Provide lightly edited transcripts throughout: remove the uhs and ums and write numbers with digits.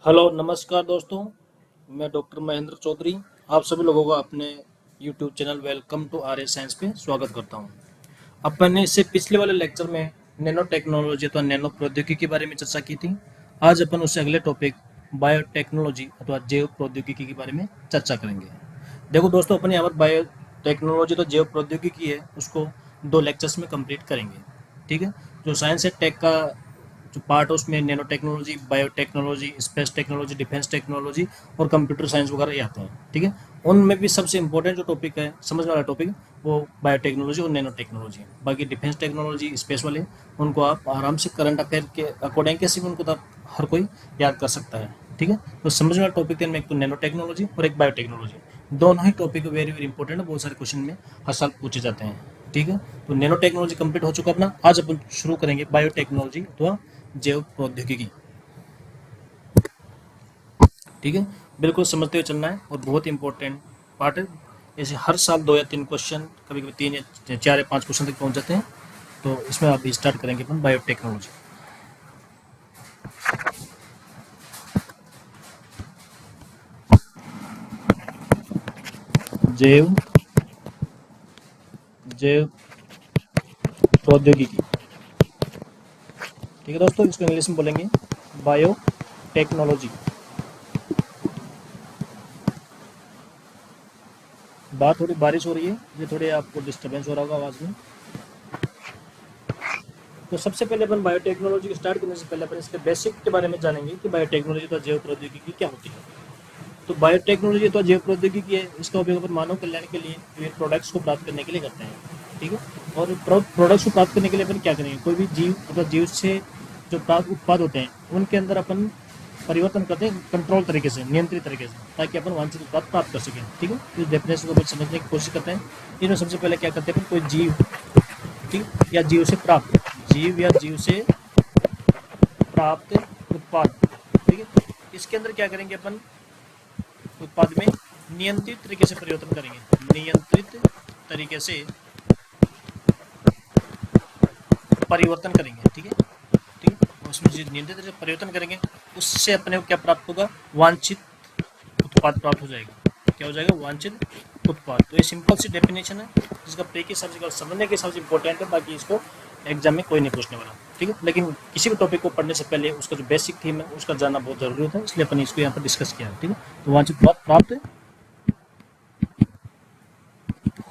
Hello नमस्कार दोस्तों। मैं डॉक्टर महेंद्र चौधरी आप सभी लोगों का अपने YouTube channel welcome to R S science पे स्वागत करता हूं। अपन ने इससे पिछले वाले लेक्चर में नैनो टेक्नोलॉजी अथवा नैनो प्रौद्योगिकी के बारे में चर्चा की थी। आज अपन उससे अगले टॉपिक बायोटेक्नोलॉजी अथवा जैव प्रौद्योगिकी के बारे में चर्चा करेंगे। देखो दोस्तों, अपन यहाँ पर बायो टेक्नोलॉजी तो जैव प्रौद्योगिकी है उसको दो लेक्चर्स में कंप्लीट करेंगे। ठीक है। जो साइंस एंड टेक का जो पार्ट है उसमें nano technology, biotechnology, space technology, defence technology और कंप्यूटर साइंस वगैरह ये आते हैं। ठीक है। उनमें भी सबसे इंपॉर्टेंट जो टॉपिक है, समझने वाला टॉपिक, वो बायोटेक्नोलॉजी और नैनो टेक्नोलॉजी है। बाकी डिफेंस टेक्नोलॉजी, स्पेस वाले, उनको आप आराम से करंट अफेयर के अकॉर्डिंग कैसे भी उनको तो हर कोई याद कर सकता है। ठीक है। तो समझने वाला टॉपिक है, एक तो नैनो टेक्नोलॉजी और एक बायोटेक्नोलॉजी। दोनों ही टॉपिक वेरी वेरी इंपॉर्टेंट है, बहुत सारे क्वेश्चन में हर साल पूछे जाते हैं। ठीक है। तो नैनो टेक्नोलॉजी कंप्लीट हो चुका अपना। आज अपन शुरू करेंगे बायोटेक्नोलॉजी अथवा जैव प्रौद्योगिकी। ठीक है। बिल्कुल समझते हुए चलना है और बहुत इंपॉर्टेंट पार्ट है। ऐसे हर साल 2 या 3 क्वेश्चन, कभी कभी 3 या 4 या 5 क्वेश्चन तक पहुंच जाते हैं। तो इसमें अभी स्टार्ट करेंगे अपन बायोटेक्नोलॉजी। जैव जैव प्रौद्योगिकी। ठीक है दोस्तों, इसको इंग्लिश में बोलेंगे बायोटेक्नोलॉजी। बात थोड़ी बारिश हो रही है, ये थोड़े आपको डिस्टर्बेंस हो रहा होगा आवाज़ में। तो सबसे पहले अपन बायोटेक्नोलॉजी को स्टार्ट करने से पहले अपन इसके बेसिक के बारे में जानेंगे कि बायोटेक्नोलॉजी तो जैव प्रौद्योगिकी क्या होती है। तो बायोटेक्नोलॉजी तो जैव प्रौद्योगिकी है, इसका उपयोग अपन मानव कल्याण के लिए विभिन्न प्रोडक्ट्स को प्राप्त करने के लिए करते हैं। ठीक है। और प्रोडक्ट्स को प्राप्त करने के लिए अपन क्या करेंगे, कोई भी जीव अथवा जीव से जो प्राप्त उत्पाद होते हैं उनके अंदर अपन परिवर्तन करते हैं कंट्रोल तरीके से, नियंत्रित तरीके से, ताकि अपन वांछित उत्पाद प्राप्त कर सकें। ठीक है। इस डेफिनेशन को अपन समझने की कोशिश करते हैं। इनमें सबसे पहले क्या करते हैं अपन, कोई जीव, ठीक, या जीव से प्राप्त, जीव या जीव से प्राप्त उत्पाद। ठीक है। इसके अंदर क्या करेंगे अपन, उत्पाद में नियंत्रित तरीके से परिवर्तन करेंगे, नियंत्रित तरीके से परिवर्तन करेंगे। ठीक है। ठीक है। उसमें जो नियंत्रित तरीके से परिवर्तन करेंगे उससे अपने को क्या प्राप्त होगा, वांछित उत्पाद प्राप्त हो जाएगा। क्या हो जाएगा, वांछित उत्पाद। तो ये सिंपल सी डेफिनेशन है जिसका प्रे सब्जेक्ट और समझने के हिसाब से इंपॉर्टेंट है, बाकी इसको एग्जाम में कोई नहीं पूछने वाला। ठीक है। लेकिन किसी भी टॉपिक को पढ़ने से पहले उसका जो बेसिक थीम है उसका जानना बहुत जरूरी होता है, इसलिए अपन इसको यहाँ पर डिस्कस किया है। ठीक है। तो वांछित उत्पाद प्राप्त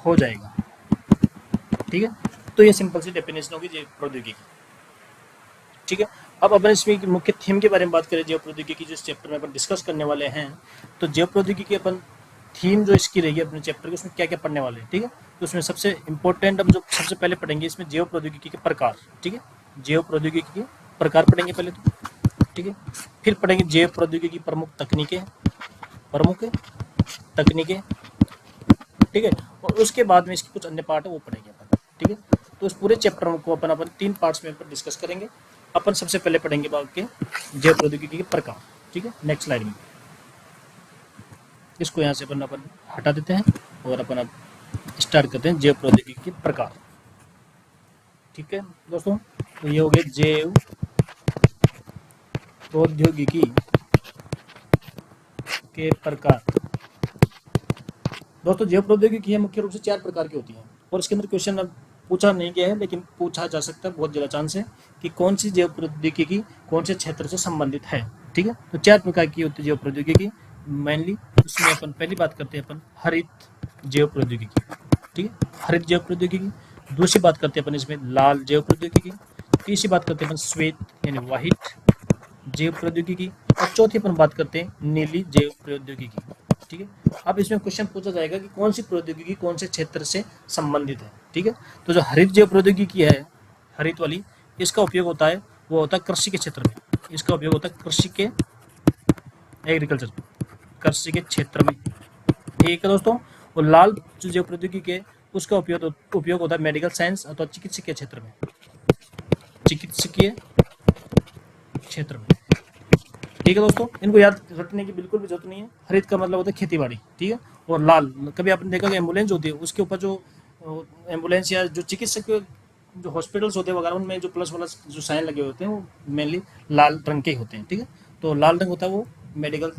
हो जाएगा। ठीक है। तो ये सिंपल सी डेफिनेशन होगी जैव प्रौद्योगिकी। ठीक है। अब अपन इसमें मुख्य थीम के बारे में बात करें, जैव प्रौद्योगिकी जिस चैप्टर में अपन डिस्कस करने वाले हैं, तो जैव प्रौद्योगिकी अपन थीम जो इसकी रहेगी अपने चैप्टर की, उसमें क्या क्या पढ़ने वाले हैं। ठीक है। तो उसमें सबसे इंपॉर्टेंट हम जो सबसे पहले पढ़ेंगे इसमें जैव प्रौद्योगिकी के प्रकार। ठीक है। जैव प्रौद्योगिकी के प्रकार पढ़ेंगे पहले तो। ठीक है। फिर पढ़ेंगे जैव प्रौद्योगिकी की प्रमुख तकनीकें, प्रमुख तकनीकें। ठीक है। और उसके बाद में इसके कुछ अन्य पार्ट है वो पढ़ेंगे अपन। ठीक है। तो उस पूरे चैप्टर को अपन 3 पार्ट्स में डिस्कस करेंगे। अपन सबसे पहले पढ़ेंगे बात के जैव प्रौद्योगिकी के प्रकार। ठीक है। नेक्स्ट स्लाइड में इसको यहाँ से अपन हटा देते हैं और अपन अब स्टार्ट करते हैं जैव प्रौद्योगिकी के प्रकार। ठीक है दोस्तों, तो ये हो गए जैव प्रौद्योगिकी के प्रकार। दोस्तों, जैव प्रौद्योगिकी मुख्य रूप से 4 प्रकार की होती है और इसके अंदर क्वेश्चन अब पूछा नहीं गया है लेकिन पूछा जा सकता है, बहुत ज़्यादा चांस है कि कौन सी जैव प्रौद्योगिकी कौन से क्षेत्र से संबंधित है। ठीक है। तो 4 प्रकार की होती है जैव प्रौद्योगिकी मेनली। उसमें अपन पहली बात करते हैं अपन हरित जैव प्रौद्योगिकी। ठीक है। हरित जैव प्रौद्योगिकी। दूसरी बात करते हैं अपन इसमें लाल जैव प्रौद्योगिकी। तीसरी बात करते हैं अपन श्वेत यानी व्हाइट जैव प्रौद्योगिकी। और चौथी अपन बात करते हैं नीली जैव प्रौद्योगिकी। ठीक है। अब इसमें क्वेश्चन पूछा जाएगा कि कौन सी प्रौद्योगिकी कौन से क्षेत्र से संबंधित है। ठीक है। तो जो हरित जैव प्रौद्योगिकी है, हरित वाली, इसका उपयोग होता है, वो होता है कृषि के क्षेत्र में। इसका उपयोग होता है कृषि के, एग्रीकल्चर, कृषि के क्षेत्र में। ठीक है दोस्तों। और लाल जो जैव प्रौद्योगिकी है उसका उपयोग होता है मेडिकल साइंस अथवा चिकित्सकीय क्षेत्र में, चिकित्सकीय क्षेत्र में। ठीक है दोस्तों, इनको याद रखने की बिल्कुल भी जरूरत नहीं है। हरित का मतलब होता है खेती बाड़ी। ठीक है। और लाल, कभी आपने देखा कि एम्बुलेंस होती है उसके ऊपर जो एम्बुलेंस या जो चिकित्सक जो हॉस्पिटल्स होते हैं वगैरह उनमें जो प्लस वाला जो साइन लगे होते हैं वो मेनली लाल रंग के ही होते हैं। ठीक है। तो लाल रंग होता है वो मेडिकल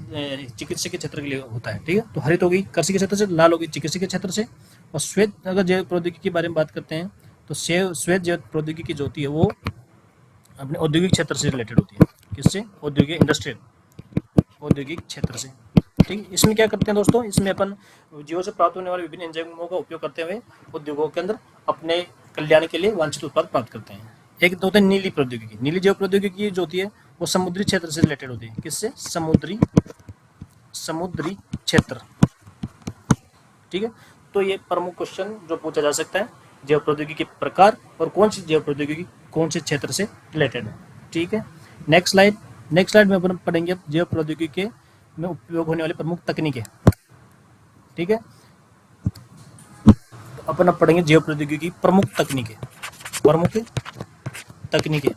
चिकित्सा के क्षेत्र के लिए होता है, ठीक है। तो हरित होगी कृषि के क्षेत्र से, लाल होगी चिकित्सा के क्षेत्र से, और श्वेत अगर जैव प्रौद्योगिकी के बारे में बात करते हैं तो श्वेत जैव प्रौद्योगिकी जो होती है वो अपने औद्योगिक क्षेत्र से रिलेटेड होती है। किससे? औद्योगिक, इंडस्ट्रियल, औद्योगिक क्षेत्र से, ठीक है। इसमें क्या करते हैं दोस्तों, इसमें अपन जीवों से प्राप्त होने वाले विभिन्न एंजाइमों का उपयोग करते हुए उद्योगों के अंदर अपने कल्याण के लिए वांछित उत्पाद प्राप्त करते हैं। एक तो होता है नीली प्रौद्योगिकी। नीली जैव प्रौद्योगिकी जो होती है वो समुद्री क्षेत्र से रिलेटेड होती है। किससे? समुद्री क्षेत्र, ठीक है। तो ये प्रमुख क्वेश्चन जो पूछा जा सकता है, जैव प्रौद्योगिकी के प्रकार और कौन सी जैव प्रौद्योगिकी कौन से क्षेत्र से रिलेटेड है, ठीक है। नेक्स्ट स्लाइड में अपन पढ़ेंगे जैव प्रौद्योगिकी में उपयोग होने वाली प्रमुख तकनीकें, ठीक है। तो अपन अब पढ़ेंगे जैव प्रौद्योगिकी की प्रमुख तकनीकें, ठीक है।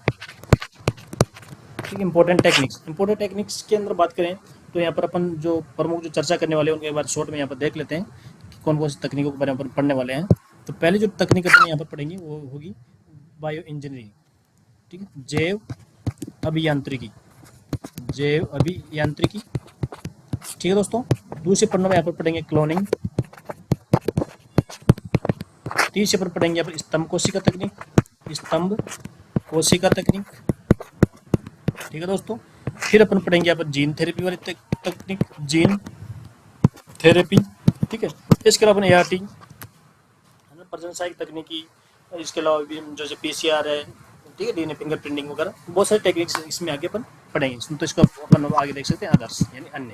इंपॉर्टेंट टेक्निक्स के अंदर बात करें तो यहाँ पर अपन जो प्रमुख जो चर्चा करने वाले हैं उनके बारे शॉर्ट में यहाँ पर देख लेते हैं कि कौन कौन सी तकनीकों के बारे में अपन पढ़ने वाले हैं। तो पहली जो तकनीक अपन यहाँ पर पढ़ेंगे वो होगी बायो इंजीनियरिंग, ठीक है। जैव अभियांत्रिकी, ठीक है दोस्तों। दूसरे पन्नों में यहाँ पर पढ़ेंगे क्लोनिंग। तीसरे पर पढ़ेंगे यहाँ पर स्तंभ कोशिका तकनीक, ठीक है दोस्तों। फिर अपन पढ़ेंगे यहाँ पर जीन थेरेपी वाली तकनीक, ठीक है। इसके अलावा अपन ART प्रशंसायक तकनीकी, इसके अलावा भी जैसे PCR है, ठीक है, DNA फिंगरप्रिंटिंग वगैरह बहुत सारे टेक्निक्स इसमें आगे अपन पढ़ेंगे। तो इसको अपन आगे देख सकते हैं अदर्स यानी अन्य,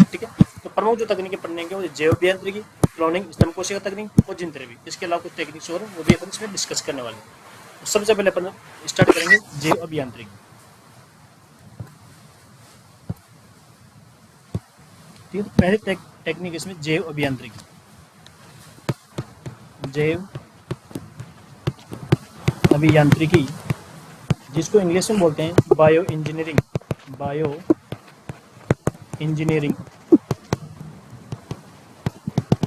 ठीक है। तो प्रमुख जो तकनीकें पढ़ने के वो जैव अभियांत्रिकी, क्लोनिंग, स्तंभ कोशिका तकनीक और जीन थेरेपी। इसके अलावा कुछ टेक्निक्स और वो भी अपन इसमें डिस्कस करने वाले हैं। तो सबसे पहले अपन स्टार्ट करेंगे जैव अभियांत्रिकी, ठीक है। पहली टेक्निक इसमें जैव अभियांत्रिकी, जिसको इंग्लिश में बोलते हैं बायो इंजीनियरिंग,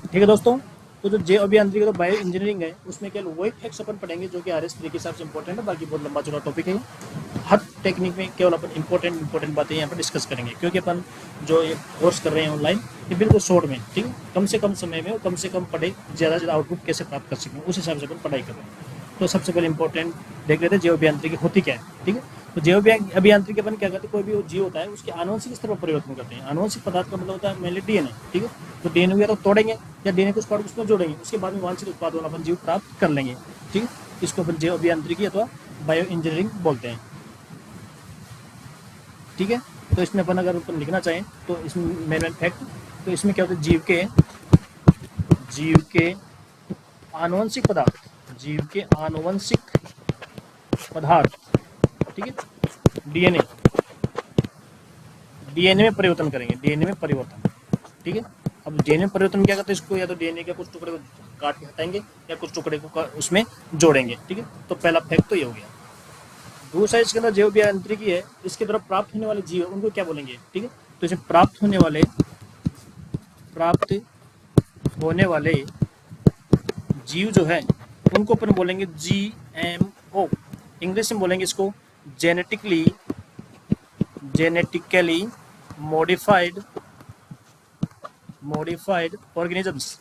ठीक है दोस्तों। तो जो जैव अभियांत्रिकी तो बायो इंजीनियरिंग है, उसमें केवल वही फैक्ट्स अपन पढ़ेंगे जो कि RS 3 के हिसाब से इंपॉर्टेंट है। बाकी बहुत लंबा चौड़ा टॉपिक है। हर टेक्निक में केवल अपन इंपॉर्टेंट बातें यहाँ पर डिस्कस करेंगे, क्योंकि अपन जो ये कोर्स कर रहे हैं ऑनलाइन ये बिल्कुल शॉर्ट में, ठीक है, कम से कम समय में और कम से कम पढ़े ज़्यादा से ज़्यादा आउटपुट कैसे प्राप्त कर सकें उस हिसाब से अपन पढ़ाई कर रहे हैं। तो सबसे पहले इंपॉर्टेंट देख लेते हैं जैव अभियांत्रिकी होती क्या है, ठीक है। तो जैव अभियांत्रिकी अपन क्या करते हैं, कोई भी जीव होता है उसके आनुवंशिक स्तर पर परिवर्तन करते हैं। आनुवंशिक पदार्थ का मतलब होता है मेनली DNA, ठीक है। तो DNA या तो तोड़ेंगे या DNA को पार्ट उसमें जोड़ेंगे, उसके बाद में वांछित उत्पाद वाला अपन जीव प्राप्त कर लेंगे, ठीक है। इसको अपन जैव अभियांत्रिकी अथवा बायो इंजीनियरिंग बोलते हैं, ठीक है। तो इसमें अपन अगर अपन लिखना चाहें तो इसमें मेन फैक्ट, तो इसमें क्या होता है, जीव के आनुवंशिक पदार्थ, ठीक है, DNA में परिवर्तन करेंगे, ठीक है। अब DNA में परिवर्तन क्या करते हैं, इसको या तो DNA के कुछ टुकड़े को काट के हटाएंगे या कुछ टुकड़े को उसमें जोड़ेंगे, ठीक है। तो पहला फैक्ट तो ये हो गया। दूसरा इसके अंदर जैव अभियांत्रिकी है, इसके द्वारा प्राप्त होने वाले जीव उनको क्या बोलेंगे, ठीक है। तो इसमें प्राप्त होने वाले जीव जो है उनको अपन बोलेंगे GMO, इंग्लिश में बोलेंगे इसको जेनेटिकली मॉडिफाइड ऑर्गेनिजम्स।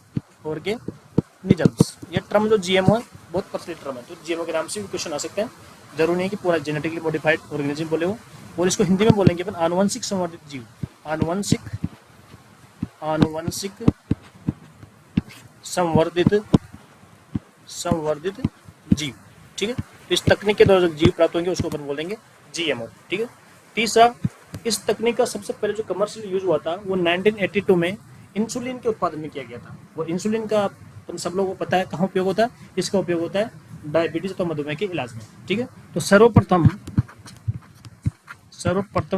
ये टर्म जो GMO है बहुत प्रचलित टर्म है, तो GMO के नाम से भी क्वेश्चन आ सकते हैं। जरूरी नहीं कि पूरा जेनेटिकली मॉडिफाइड ऑर्गेनिज्म बोले हो, और इसको हिंदी में बोलेंगे अपन आनुवंशिक संवर्धित जीव, आनुवंशिक संवर्धित जीव, ठीक है। तो इस तकनीक के द्वारा जो जीव प्राप्त होंगे उसको अपन बोलेंगे GMO, ठीक है। तीसरा, इस तकनीक का सबसे पहले जो कमर्शियल यूज हुआ था वो 1982 में इंसुलिन के उत्पादन में किया गया था। वो इंसुलिन का अपन सब लोगों को पता है कहाँ उपयोग होता है, इसका उपयोग होता है डायबिटीज तो मधुमेह के इलाज में, ठीक है। तो सर्वप्रथम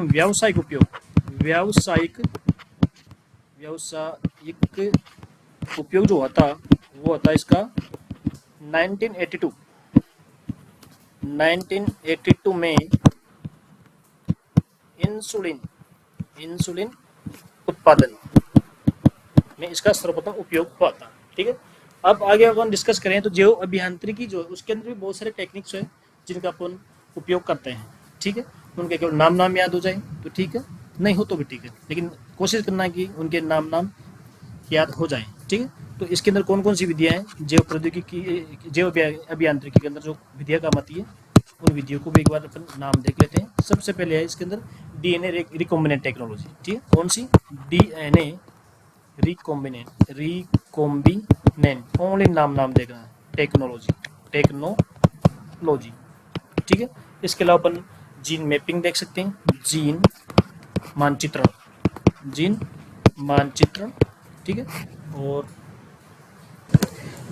व्यावसायिक उपयोग जो होता वो होता इसका 1982 में इंसुलिन उत्पादन में इसका सर्वप्रथम उपयोग हुआ था, ठीक है। अब आगे अपन डिस्कस करें तो जैव अभियांत्रिकी जो है उसके अंदर भी बहुत सारे टेक्निक्स है जिनका अपन उपयोग करते हैं, ठीक है। उनके केवल नाम याद हो जाए तो ठीक है। नहीं हो तो भी ठीक है, लेकिन कोशिश करना है कि उनके नाम याद हो जाए। ठीक है, तो इसके अंदर कौन कौन सी विधियाँ हैं जैव प्रौद्योगिकी, जैव अभियांत्रिकी के अंदर जो विधियाँ काम आती है, उन विधियों को भी एक बार अपन नाम देख लेते हैं। सबसे पहले है इसके अंदर डीएनए रिकॉम्बिनेंट टेक्नोलॉजी। ठीक है, कौन सी? डीएनए रिकॉम्बिनेंट, ओनली नाम देखना है, टेक्नोलॉजी। ठीक है, इसके अलावा अपन जीन मैपिंग देख सकते हैं, जीन मानचित्रण। ठीक है, और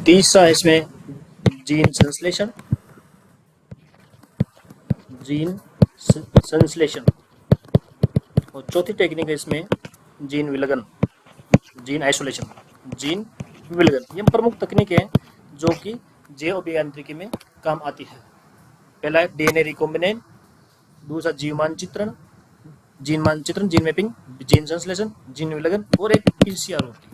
तीसरा इसमें जीन संश्लेषण, और चौथी टेक्निक है इसमें जीन विलगन, जीन विलगन। ये प्रमुख तकनीक है जो कि जैव अभियांत्रिकी में काम आती है। पहला है डीएनए रिकॉम्बिनेंट, दूसरा जीन मानचित्रण, जीन मैपिंग, जीन संश्लेषण, जीन विलगन, और एक पीसीआर होती है,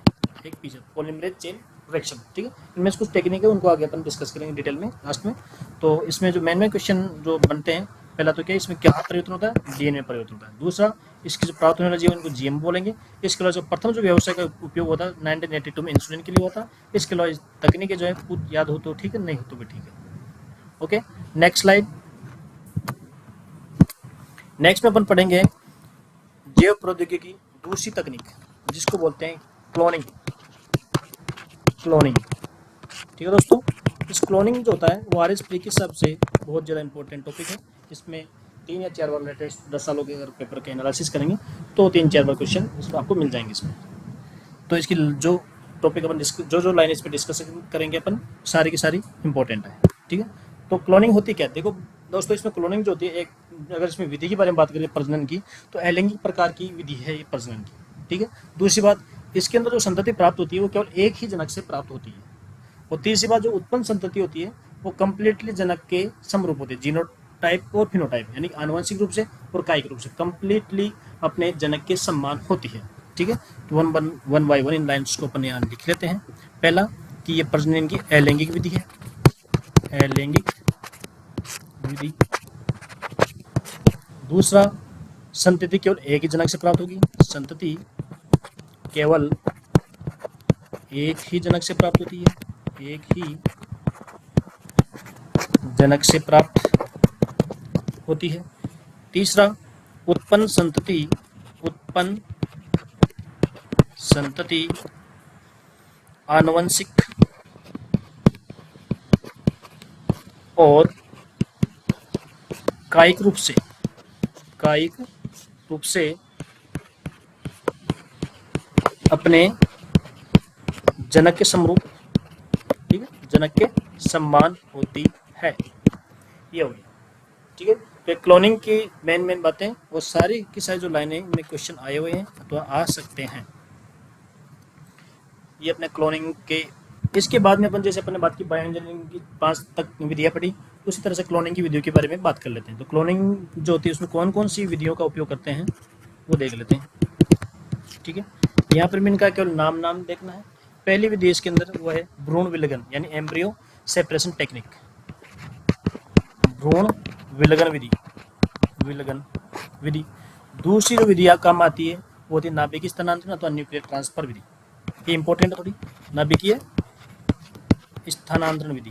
एक पीसीआर पॉलीमरेज चेन रिएक्शन। ठीक है, इनमें से कुछ टेक्निक है, उनको आगे अपन डिस्कस करेंगे डिटेल में लास्ट में। तो इसमें जो मेन क्वेश्चन जो बनते हैं, पहला तो क्या, इसमें क्या परिवर्तन होता है? डीएनए परिवर्तन होता है। दूसरा, इसकी जो प्राप्त होने वाला जीव उनको जीएम बोलेंगे। इसके अलावा जो प्रथम जो व्यवसाय का उपयोग होता है 1982 में इंसुलिन के लिए होता है। इसके अलावा तकनीकें जो है खुद याद हो तो ठीक है, नहीं हो तो भी ठीक है। Okay, next slide. नेक्स्ट में अपन पढ़ेंगे जैव प्रौद्योगिकी की दूसरी तकनीक, जिसको बोलते हैं क्लोनिंग। ठीक है दोस्तों, इस क्लोनिंग जो होता है वो आरएसपी के हिसाब से बहुत ज़्यादा इंपॉर्टेंट टॉपिक है। इसमें 3 या 4 बार लेटेस्ट 10 सालों के अगर पेपर के एनालिसिस करेंगे तो 3-4 बार क्वेश्चन इसमें आपको मिल जाएंगे इसमें। तो इसकी जो टॉपिक अपन जो लाइन इस पर डिस्कस करेंगे अपन, सारी की सारी इंपॉर्टेंट है। ठीक है, तो क्लोनिंग होती क्या है? देखो दोस्तों, इसमें क्लोनिंग जो होती है, एक अगर इसमें विधि के बारे में बात करें प्रजनन की, तो अलैंगिक प्रकार की विधि है ये प्रजनन की। ठीक है, दूसरी बात, इसके अंदर जो संतति प्राप्त होती है वो केवल एक ही जनक से प्राप्त होती है। और तीसरी बात, जो उत्पन्न संतति होती है वो कंप्लीटली जनक के समरूप होती है, जीनोटाइप और फिनोटाइप, यानी आनुवंशिक रूप से और कायिक रूप से कंप्लीटली अपने जनक के समान होती है। ठीक है, तो one by one in lines को अपन यहाँ लिख लेते हैं। पहला कि ये प्रजनन की अलैंगिक विधि है, अलैंगिक विधि। दूसरा, संतति केवल एक ही जनक से प्राप्त होगी, संतति केवल एक ही जनक से प्राप्त होती है, एक ही जनक से प्राप्त होती है। तीसरा, उत्पन्न संतति आनुवंशिक और कायिक रूप से अपने जनक के समरूप, ठीक है, जनक के समान होती है। ये हो गया। ठीक है, तो क्लोनिंग की मेन बातें वो सारी की सारी जो लाइनें इनमें क्वेश्चन आए हुए हैं तो आ सकते हैं। ये अपने क्लोनिंग के, इसके बाद में अपन जैसे अपने बात की बायो इंजीनियरिंग की 5 तक विधियाँ पढ़ी, उसी तरह से क्लोनिंग की विधियों के बारे में बात कर लेते हैं। तो क्लोनिंग जो होती है उसमें कौन कौन सी विधियों का उपयोग करते हैं वो देख लेते हैं। ठीक है, यहाँ पर भी इनका केवल नाम देखना है। पहली विधि इसके अंदर वो है भ्रूण विलगन, यानी एम्ब्रियो सेपरेशन टेक्निक, भ्रूण विलगन विधि। दूसरी जो विधि काम आती है वो होती है नाभिकीय स्थानांतरण अथवा न्यूक्लियर ट्रांसफर विधि। ये इंपॉर्टेंट है थोड़ी, नाभिकीय स्थानांतरण विधि।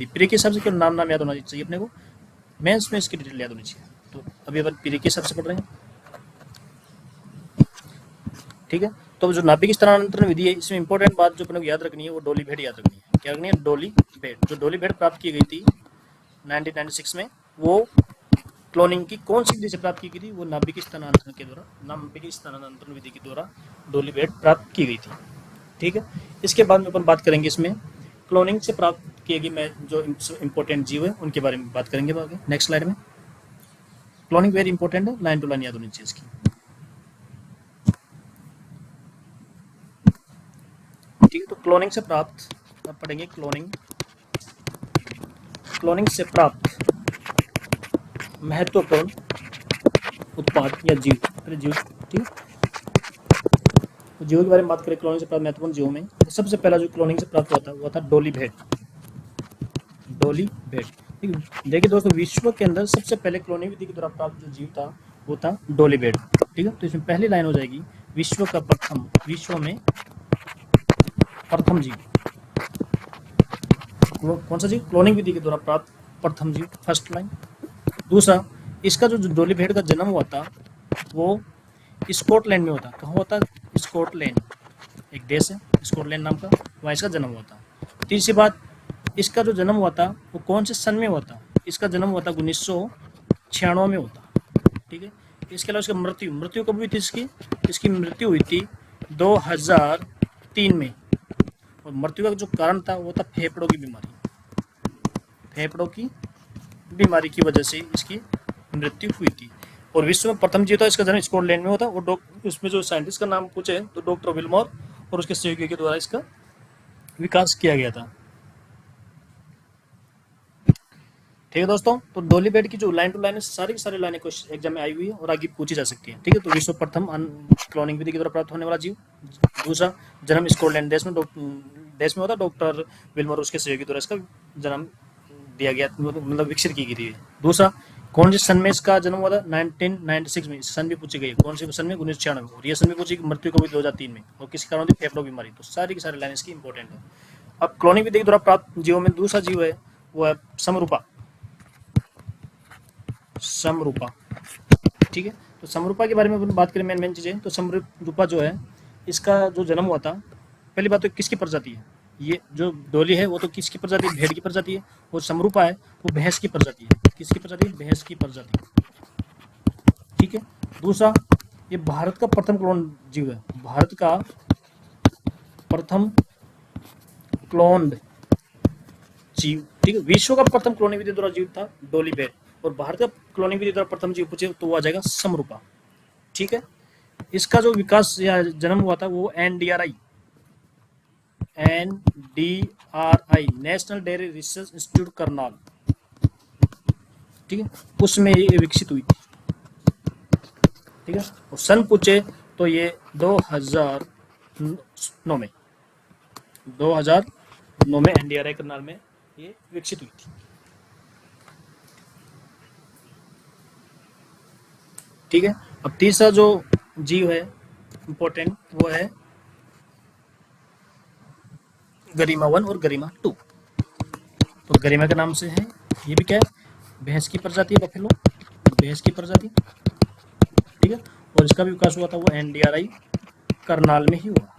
पीरियड के हिसाब से केवल नाम याद होना चाहिए अपने को, मेंस में इसकी डिटेल याद होनी चाहिए। तो अभी अपन पीरियड के हिसाब से पढ़ रहे हैं। ठीक है, तो जो नाभिकीय स्थानांतरण विधि है, इसमें इंपॉर्टेंट बात जो अपने को याद रखनी है वो डोली भेड़ याद रखनी है। क्या रखनी है? डोली भेड़। जो डोली भेड़ प्राप्त की गई थी 1996 में, वो क्लोनिंग की कौन सी विधि से प्राप्त की गई थी? वो नाभिकीय स्थानांतरण विधि के द्वारा डोली भेड़ प्राप्त की गई थी। ठीक है, इसके बाद में अपन बात करेंगे इसमें क्लोनिंग से प्राप्त किए गए जो इंपॉर्टेंट जीव है उनके बारे में बात करेंगे आगे नेक्स्ट स्लाइड में। क्लोनिंग वेरी इंपॉर्टेंट है, लाइन टू लाइन याद होनी चाहिए इसकी। ठीक है, तो क्लोनिंग से प्राप्त अब पढ़ेंगे क्लोनिंग से प्राप्त महत्वपूर्ण उत्पाद या जीव। ठीक, तो जीवों के बारे में बात करें क्लोनिंग से प्राप्त महत्वपूर्ण जीवों में, तो सबसे पहला जो क्लोनिंग से प्राप्त होता है वो था डोली भेड़। ठीक है। देखिए दोस्तों, विश्व के अंदर सबसे पहले क्लोनिंग विधि के द्वारा प्राप्त जो जीव था वो था डोलीबेड। ठीक है, तो इसमें पहली लाइन हो जाएगी विश्व में प्रथम जीव। कौन सा जीव? क्लोनिंग विधि के द्वारा प्राप्त प्रथम जीव, फर्स्ट लाइन। दूसरा, इसका जो डोलीबेड का जन्म हुआ था वो स्कॉटलैंड में होता। कहाँ होता? स्कॉटलैंड, एक देश है स्कॉटलैंड नाम का, वहाँ इसका जन्म हुआ था। तीसरी बात, इसका जो जन्म हुआ था वो कौन से सन में हुआ था? इसका जन्म हुआ था 1996 में होता। ठीक है। इसके अलावा इसकी मृत्यु कब हुई थी? इसकी मृत्यु हुई थी 2003 में, और मृत्यु का जो कारण था वो था फेफड़ों की बीमारी। फेफड़ों की बीमारी की वजह से इसकी मृत्यु हुई थी। और विश्व में प्रथम जीव था, इसका जन्म स्कॉटलैंड में होता। और इसमें जो साइंटिस्ट का नाम पूछे तो डॉक्टर विल्मोर और उसके सहयोगियों के द्वारा इसका विकास किया गया था। ठीक है दोस्तों, तो डोलीबेड की जो लाइन टू लाइन है, सारी की सारी लाइनें क्वेश्चन एग्जाम में आई हुई है और आगे पूछी जा सकती है। ठीक है, तो विश्व प्रथम क्लोनिंग विधि के द्वारा प्राप्त होने वाला जीव। दूसरा, जन्म स्कॉटलैंड देश में होता। डॉक्टर विल्मर उसके सहयोगी द्वारा इसका जन्म दिया गया, मतलब विकसित की गई थी। दूसरा, कौन से सन में इसका जन्म हुआ था? 1996 में। सन भी पूछी गई, कौन से सन में? 1996 में। और ये सन भी पूछी, मृत्यु कब हुई? 2003 में। और किसी कारण होती? फेफड़ों बीमारी। तो सारी की सारी लाइन इसकी इंपॉर्टेंट है। अब क्लोनिंग विधि के द्वारा प्राप्त जीवों में दूसरा जीव है वो है समरूपा। ठीक है, तो समरूपा के बारे में अपन बात करें, मेन चीजें, तो समरूपा जो है इसका जो जन्म हुआ था, पहली बात तो किसकी प्रजाति है? ये जो डोली है वो तो किसकी प्रजाति? भेड़ की प्रजाति है। और समरूपा है वो भैंस की प्रजाति है। किसकी प्रजाति? भैंस की प्रजाति। ठीक है। दूसरा, ये भारत का प्रथम क्लोन जीव है। भारत का प्रथम क्लोन्ड जीव। ठीक है, विश्व का प्रथम क्लोनिंग विधि द्वारा जीव था डोलीबेड। और भारत का क्लोनिंग विधि द्वारा प्रथम जीव पूछे तो वो आ जाएगा समरूपा। ठीक है, इसका जो विकास या जन्म हुआ था वो NDRI national dairy research institute Karnal, ठीक है, उसमें ये विकसित हुई थी। ठीक है, और सन पूछे तो ये 2009 में NDRI करनाल में ये विकसित हुई थी। ठीक है, अब तीसरा जो जीव है इंपॉर्टेंट वो है गरिमा 1 और गरिमा 2। तो गरिमा के नाम से है, ये भी क्या है? भैंस की प्रजाति है, बफेलो भैंस की प्रजाति। ठीक है, और इसका भी विकास हुआ था वो NDRI करनाल में ही हुआ।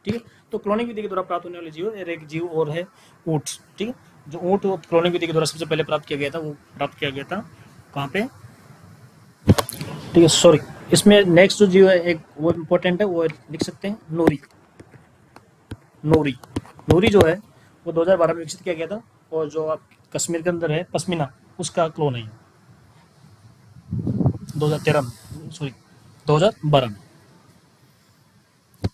ठीक है, तो क्लोनिंग विधि के द्वारा प्राप्त होने वाले जीव, एक जीव और है ऊंट। ठीक है, जो ऊंट क्लोनिंग विधि के द्वारा सबसे पहले प्राप्त किया गया था, वो प्राप्त किया गया था कहाँ पे? ठीक है, सॉरी, इसमें नेक्स्ट जो जीव है एक वो इम्पोर्टेंट है, वो लिख सकते हैं नूरी जो है वो 2012 में विकसित किया गया था। और जो आप कश्मीर के अंदर है पश्मीना, उसका क्लोन है 2012 में।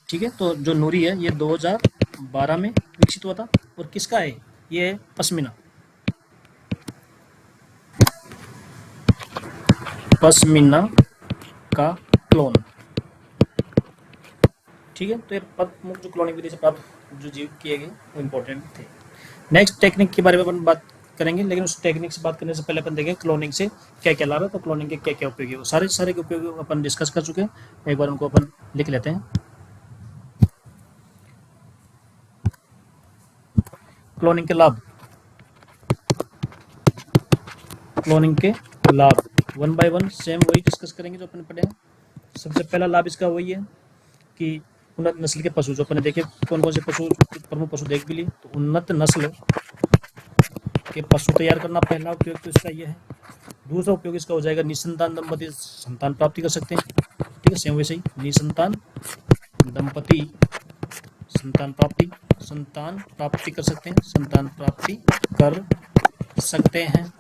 ठीक है, तो जो नूरी है ये 2012 में विकसित हुआ था। और किसका है? ये है पश्मीना का क्लोन। ठीक है, तो ये मुख्य जो क्लोनिंग विधि से प्राप्त जो जीव किए गए वो इंपॉर्टेंट थे। नेक्स्ट टेक्निक के बारे में अपन बात करेंगे, लेकिन उस टेक्निक से बात करने से पहले अपन देखें क्लोनिंग से क्या क्या लाभ है, तो क्लोनिंग के क्या क्या उपयोग है। वो सारे के उपयोग अपन डिस्कस कर चुके हैं, एक बार उनको अपन लिख लेते हैं। क्लोनिंग के लाभ, वन बाय वन सेम वही डिस्कस करेंगे जो अपन पढ़े हैं। सबसे पहला लाभ इसका वही है कि उन्नत नस्ल के पशु, जो अपन देखे कौन कौन से पशु, प्रमुख पशु देख भी लिए, तो उन्नत नस्ल के पशु तैयार करना पहला उपयोग तो इसका ये है। दूसरा उपयोग इसका हो जाएगा निसंतान दंपति संतान प्राप्ति कर सकते हैं। ठीक है, सेम वैसे ही निसंतान दंपति संतान प्राप्ति कर सकते हैं,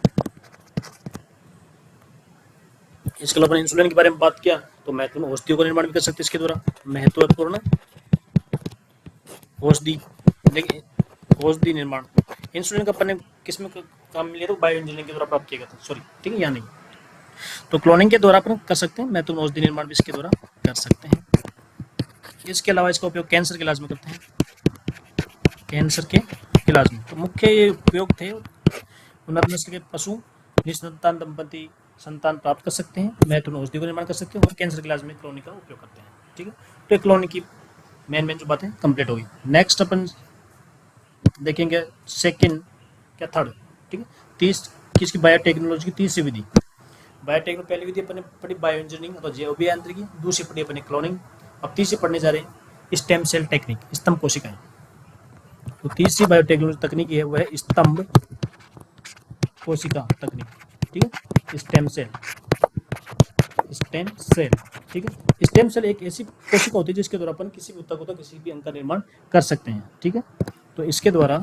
इसके अलावा इंसुलिन के बारे में बात किया तो महत्वपूर्ण औषधियों का निर्माण भी कर सकते हैं इसके द्वारा। महत्वपूर्ण औषधि निर्माण, इंसुलिन का अपने किसमें काम मिले तो बायो इंजीनियरिंग के द्वारा प्राप्त किया गया था, सॉरी, ठीक है, या नहीं। तो क्लोनिंग के द्वारा अपन कर सकते हैं, महत्वपूर्ण औषधि निर्माण भी इसके द्वारा कर सकते हैं। इसके अलावा इसका उपयोग कैंसर के इलाज में करते हैं, तो मुख्य ये उपयोग थे उन्नत नस्ल के पशु निसंतान दंपति संतान प्राप्त कर सकते हैं, महत्वपूर्ण औषधि का निर्माण कर सकते हैं और कैंसर के इलाज में क्लोनी का उपयोग करते हैं। ठीक है, तो क्लोनी की मेन जो बातें कंप्लीट होगी। नेक्स्ट अपन देखेंगे सेकंड क्या थर्ड। ठीक है, किसकी बायोटेक्नोलॉजी की तीसरी विधि। बायोटेक्नोलॉजी पहली विधि अपने पढ़ी बायो इंजीनियरिंग अथवा जैव अभियांत्रिकी, दूसरी पढ़ी अपने क्लोनिंग, अब तीसरी पढ़ने जा रहे हैं स्टेम सेल टेक्निक, स्तंभ कोशिकाएं। तो तीसरी बायोटेक्नोलॉजी तकनीक है वह स्तंभ कोशिका तकनीक। ठीक है, स्टेम सेल। ठीक है, स्टेम सेल एक ऐसी कोशिका होती है जिसके द्वारा अपन किसी भी ऊतक को किसी भी अंग का निर्माण कर सकते हैं। ठीक है, तो इसके द्वारा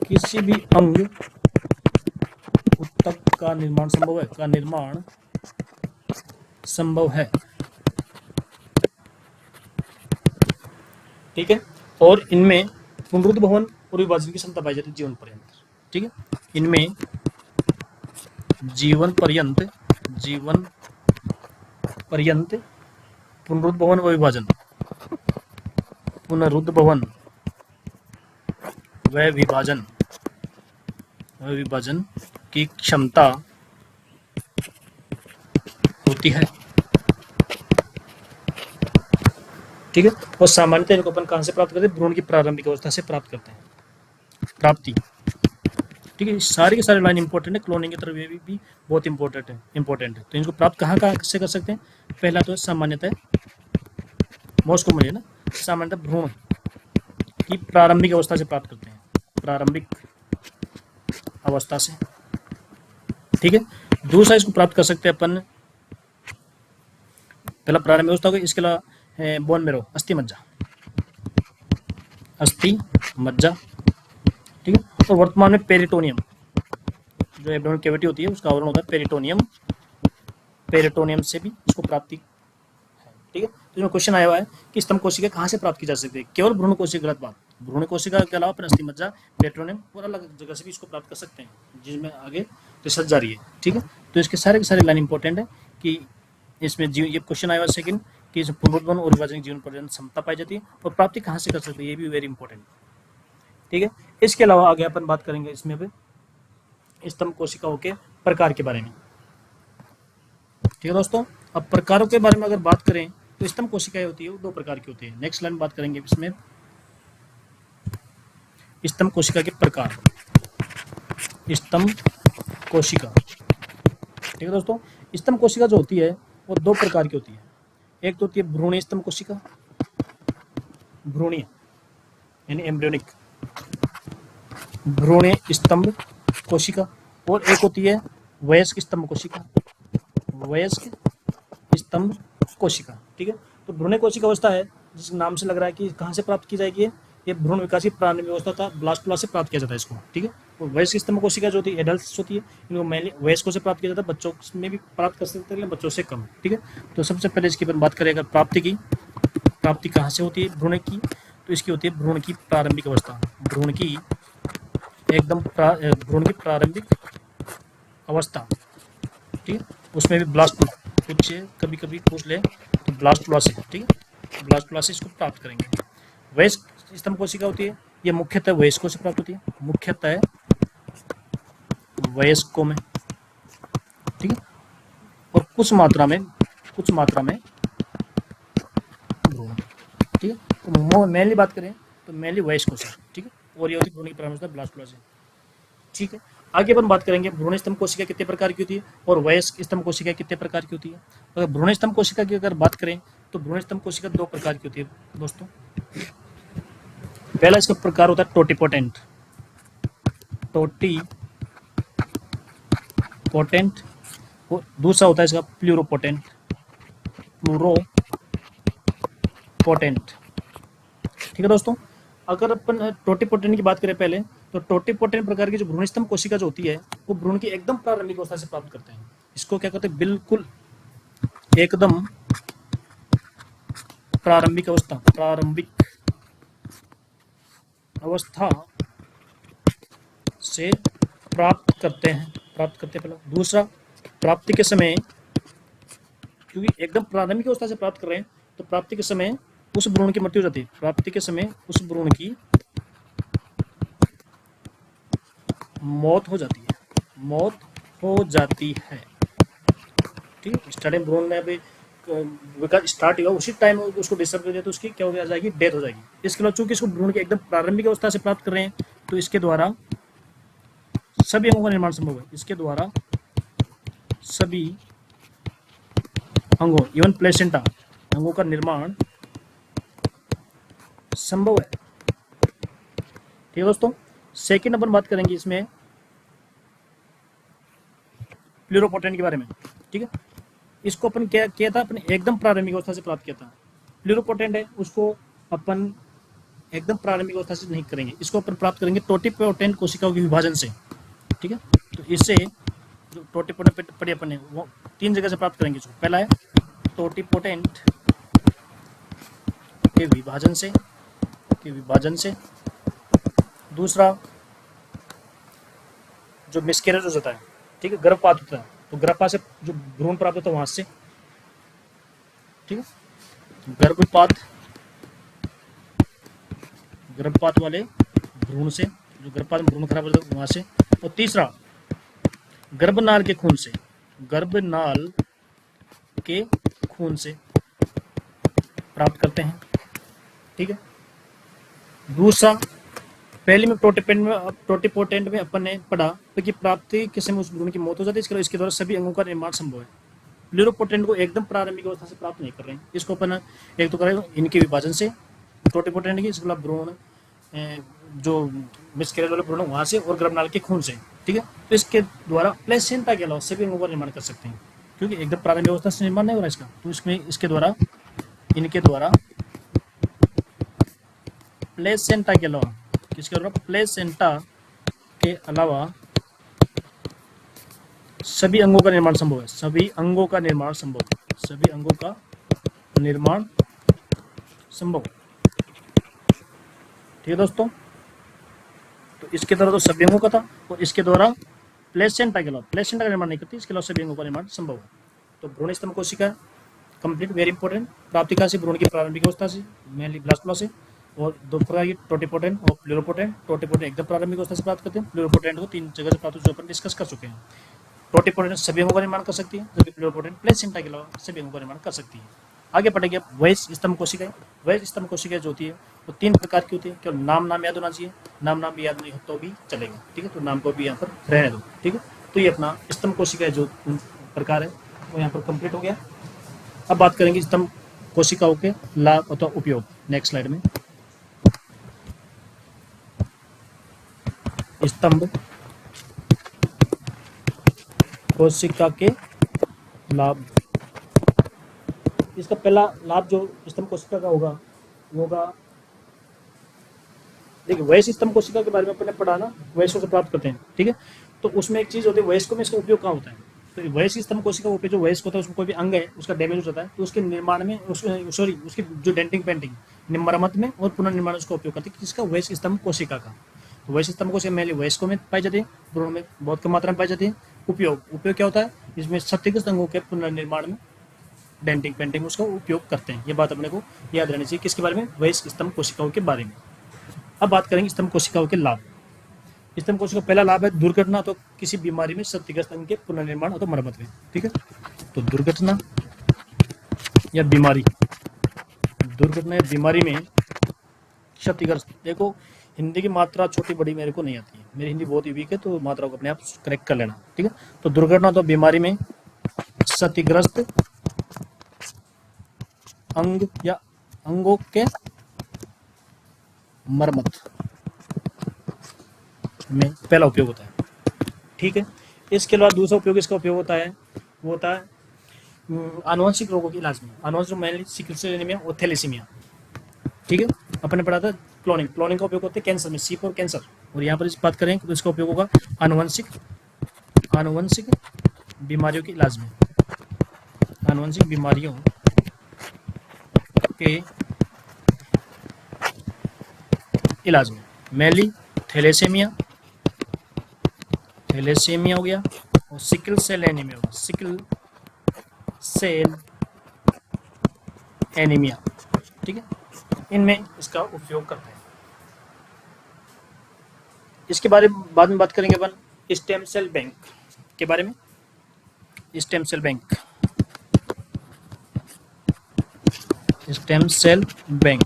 किसी भी अंग ऊतक का निर्माण संभव है। ठीक है, और इनमें पुनरुत्थ भवन और विभाजन की क्षमता पाई जाती है जीवन पर्यंत। ठीक है, इनमें जीवन पर्यंत पुनरुत्थ भवन व विभाजन की क्षमता होती है। ठीक है, और सामान्यतः इनको अपन कहां से प्राप्त करते हैं, भ्रूण की प्रारंभिक अवस्था से प्राप्त करते हैं। प्राप्ति। ठीक है, सारी की सारी लाइन इंपॉर्टेंट है, क्लोनिंग की तरफ ये भी बहुत इंपॉर्टेंट है। तो इनको प्राप्त कहाँ से कर सकते हैं। पहला तो सामान्यतः मोस्ट कॉमन है ना, सामान्यतः भ्रूण की प्रारंभिक अवस्था से प्राप्त करते हैं, प्रारंभिक अवस्था से। ठीक है, दूसरा इसको प्राप्त कर सकते हैं अपन, पहला प्रारंभिक अवस्था को, इसके अलावा बोन मेरो, अस्थि मज्जा। ठीक है, और वर्तमान में पेरिटोनियम, जो एब्डोमेनल कैविटी होती है उसका आवरण होता है पेरिटोनियम से भी इसको प्राप्ति है। ठीक है, तो इसमें क्वेश्चन आया हुआ है कि स्तंभ कोशिका कहाँ से प्राप्त की जा सकती है। केवल भ्रूण कोशिका, गलत बात। भ्रूण कोशिका के अलावा अपन अस्थि मज्जा, पेरिटोनियम और अलग जगह से भी इसको प्राप्त कर सकते हैं, जिसमें आगे रिसर्च जारी है। ठीक है, तो इसके सारे के सारे लाइन इंपॉर्टेंट है कि इसमें ये क्वेश्चन आया हुआ सेकंड कि पुनरुत्थान और विभाजन जीवन पर्यंत क्षमता पाई जाती है और प्राप्ति कहाँ से कर सकते हैं, ये भी वेरी इंपॉर्टेंट। ठीक है, इसके अलावा आगे अपन बात करेंगे इसमें भी स्तंभ कोशिकाओं के प्रकार के बारे में। ठीक है दोस्तों, अब प्रकारों के बारे में अगर बात करें तो स्तंभ कोशिकाएं होती है वो दो प्रकार की होती है। नेक्स्ट लाइन बात करेंगे इसमें स्तंभ कोशिका के प्रकार। स्तंभ कोशिका, ठीक है दोस्तों, स्तंभ कोशिका जो होती है वो दो प्रकार की होती है। एक तो होती है भ्रूणीय स्तंभ कोशिका, भ्रूणीय यानी एम्ब्रियोनिक भ्रूणीय स्तंभ कोशिका, और एक होती है वयस्क स्तंभ कोशिका, वयस्क स्तंभ कोशिका। ठीक है, तो भ्रूणीय कोशिका अवस्था है जिस नाम से लग रहा है कि कहाँ से प्राप्त की जाएगी, ये भ्रूण विकास की प्रारंभिक अवस्था था, ब्लास्टोलास्ट से प्राप्त किया जाता है इसको। ठीक है, और वयस्क स्तंभ कोशिका जो होती है एडल्ट होती है, इनको मेनली वयस्कों से प्राप्त किया जाता है, बच्चों में भी प्राप्त कर सकते हैं लेकिन बच्चों से कम। ठीक है, तो सबसे पहले इसकी अपन बात करें अगर प्राप्ति कहाँ से होती है भ्रूण की, तो इसकी होती है भ्रूण की प्रारंभिक अवस्था, भ्रूण की प्रारंभिक अवस्था। ठीक है, उसमें भी कुछ कभी कभी पूछ ले तो ब्लास्टोलास्ट। ठीक है, ब्लास्टोलास्ट इसको प्राप्त करेंगे। वयस्क स्तंभ कोशिका होती है, ये मुख्यतः वयस्कों से प्राप्त होती है, मुख्यतः वयस्कों में। ठीक है, और कुछ मात्रा में भ्रूण। ठीक है, तो मेनली बात करें तो मेनली वयस्कों से। ठीक है, और ये होती है भ्रूण की प्रारंभिक ब्लास्टोलास्ट। ठीक है, आगे अपन बात करेंगे भ्रूण स्तंभ कोशिका कितने प्रकार की होती है और वयस्क स्तंभ कोशिका कितने प्रकार की होती है। अगर भ्रूण स्तंभ कोशिका की अगर बात करें तो भ्रूण स्तंभ कोशिका दो प्रकार की होती है दोस्तों। पहला इसका प्रकार होता है टोटीपोटेंट, और दूसरा होता है इसका प्लूरोपोटेंट। ठीक है दोस्तों, अगर अपन टोटीपोटेंट की बात करें पहले, तो टोटीपोटेंट प्रकार की जो भ्रूण स्तंभ कोशिका जो होती है वो भ्रूण की एकदम प्रारंभिक अवस्था से प्राप्त करते हैं। इसको क्या कहते हैं, बिल्कुल एकदम प्रारंभिक अवस्था से प्राप्त करते हैं पहले। दूसरा, प्राप्ति के समय, क्योंकि एकदम प्रारंभिक अवस्था से प्राप्त कर रहे हैं तो प्राप्ति के समय उस भ्रूण की मृत्यु हो जाती है, प्राप्ति के समय उस भ्रूण की मौत हो जाती है, मौत हो जाती है। ठीक है, स्टार्टिंग भ्रूण में अभी विकास स्टार्ट हुआ, उसी टाइम उसको डिस्टर्ब कर दिया तो उसकी क्या हो जाएगी, डेथ हो जाएगी। इसके अलावा चूंकि इसको भ्रूण की एकदम प्रारंभिक अवस्था से प्राप्त कर रहे हैं, तो इसके द्वारा सभी अंगों का निर्माण संभव है। इसके द्वारा सभी अंगों, इवन प्लेसेंटा, अंगों का निर्माण संभव है। ठीक है दोस्तों, सेकंड नंबर बात करेंगे इसमें प्लूरोपोटेंट के बारे में। ठीक है, इसको अपन क्या किया था, अपने एकदम प्रारंभिक अवस्था से प्राप्त किया था। प्लूरोपोटेंट है, उसको अपन एकदम प्रारंभिक अवस्था से नहीं करेंगे, इसको अपन प्राप्त करेंगे टोटिपोटेंट कोशिकाओं के विभाजन से। ठीक है, तो इससे जो टोटिपोटेंट पढ़ी अपन ने, वो 3 जगह से प्राप्त करेंगे इसको। पहला है टोटिपोटेंट के विभाजन से, दूसरा जो मिसकैरेज होता है, ठीक है, गर्भपात होता है, तो गर्भपात से जो भ्रूण प्राप्त होता है वहां से। ठीक है, गर्भपात वाले भ्रूण से, जो गर्भपात में भ्रूण खराब होता है वहां से। और तीसरा गर्भनाल के खून से प्राप्त करते हैं। ठीक है, दूसरा पहले में टोटिपोटेंट में अपन ने पढ़ा कि प्राप्ति के समय उस भ्रूण की मौत हो जाती है, इसके द्वारा सभी अंगों का निर्माण संभव है। प्लूरोपोटेंट को एकदम प्रारंभिक अवस्था से प्राप्त नहीं कर रहे हैं, इसको अपन एक तो करें इनके विभाजन से टोटिपोटेंट की, इसके भ्रूण जो मिसकैरेज वाले भ्रूण वहां से, और गर्भनाल के खून से। ठीक है, तो इसके द्वारा प्लेसेंटा के अलावा सभी अंगों का निर्माण कर सकते हैं, क्योंकि एकदम प्रारंभिक अवस्था से निर्माण नहीं हो रहा इसका, तो इसमें इनके द्वारा प्लेसेंटा के अलावा, किसके द्वारा, प्लेसेंटा के अलावा सभी अंगों का निर्माण संभव है। सभी अंगों का निर्माण संभव। ठीक है दोस्तों, तो इसके द्वारा तो सभी अंगों का था, और इसके द्वारा प्लेसेंटा के अलावा, प्लेसेंटा का निर्माण नहीं करती, इसके अलावा सभी अंगों का निर्माण संभव है। तो भ्रूण स्तंभ कोशिका कंप्लीट, वेरी इंपॉर्टेंट। प्राप्ति कहाँ से, भ्रूण की प्रारंभिक अवस्था से, मेनली ब्लास्टोला से। और 2 प्रकार की टोटिपोटेंट और प्लूरोपोटेंट। टोटिपोटेंट एकदम प्रारंभिक अवस्था से प्राप्त करते हैं, प्लूरोपोटेंट को 3 जगह से प्राप्त, जो अपन डिस्कस कर चुके हैं। टोटिपोटेंट सभी अंगों का निर्माण कर सकती है, जबकि प्लूरोपोटेंट प्लेसेंटा के अलावा सभी अंगों का निर्माण कर सकती है। आगे पढ़ेंगे वयस्क स्तंभ कोशिकाएं। वयस्क स्तंभ कोशिकाएं जो होती है वो 3 प्रकार की होती है। केवल नाम याद होना चाहिए, नाम भी याद नहीं हो तो भी चलेगा। ठीक है, तो नाम को भी यहाँ पर रहने दो। ठीक है, तो ये अपना स्तंभ कोशिकाएं जो प्रकार है वो यहाँ पर कंप्लीट हो गया। अब बात करेंगे स्तंभ कोशिकाओं के लाभ अथवा उपयोग। नेक्स्ट स्लाइड में स्तंभ कोशिका के लाभ। इसका पहला लाभ जो स्तंभ कोशिका का होगा वो होगा, देखिए वयस्क स्तंभ कोशिका के बारे में अपने पढ़ा ना, वयस्कों से प्राप्त करते हैं। ठीक है, तो उसमें एक चीज होती है, वयस्कों में इसका उपयोग कहाँ होता है। तो वयस्क स्तंभ कोशिका पे जो वयस्क होता है, उसमें कोई भी अंग है उसका डैमेज हो जाता है, तो उसके निर्माण में, उसकी जो डेंटिंग पेंटिंग मरम्मत में और पुनर्निर्माण उसका उपयोग करते हैं, किसका, वयस्क स्तंभ कोशिका का। तो वयस्क स्तंभ कोशिका मेनली वयस्कों में पाई जाती है, भ्रूण में बहुत कम मात्रा में पाई जाती है। उपयोग क्या होता है, इसमें क्षतिग्रस्त अंगों के पुनर्निर्माण में डेंटिंग पेंटिंग उसका उपयोग करते हैं। ये बात अपने को याद रहनी चाहिए, किसके बारे में, वयस्क स्तंभ कोशिकाओं के बारे में। अब बात करेंगे स्तंभ कोशिकाओं के लाभ। स्तंभ कोशिका का पहला लाभ है दुर्घटना तो किसी बीमारी में क्षतिग्रस्त अंग के पुनर्निर्माण अथवा मरम्मत में। ठीक है, तो दुर्घटना या बीमारी में क्षतिग्रस्त। देखो हिंदी की मात्रा छोटी बड़ी मेरे को नहीं आती है, मेरी हिंदी बहुत ही वीक है, तो मात्रा को अपने आप करेक्ट कर लेना। ठीक है, तो दुर्घटना तो बीमारी में क्षतिग्रस्त अंग या अंगों के मरम्मत में पहला उपयोग होता है। ठीक है, इसके अलावा दूसरा उपयोग इसका उपयोग होता है, वो होता है आनुवंशिक रोगों के इलाज में। आनुवंशिक मेनली सिकल सेल एनीमिया और थैलेसीमिया। ठीक है, अपने पढ़ा था क्लोनिंग का उपयोग होता है कैंसर में, C4 कैंसर। और यहाँ पर इस बात करें तो इसका उपयोग होगा आनुवंशिक बीमारियों के इलाज में, आनुवंशिक बीमारियों के इलाज में। मेनली थैलेसीमिया हो गया, और सिकल सेल एनीमिया होगा, सिकल सेल एनीमिया। ठीक है, इनमें इसका उपयोग करते हैं। इसके बारे में बाद में बात करेंगे अपन स्टेम सेल बैंक के बारे में। Stem cell bank, stem cell bank.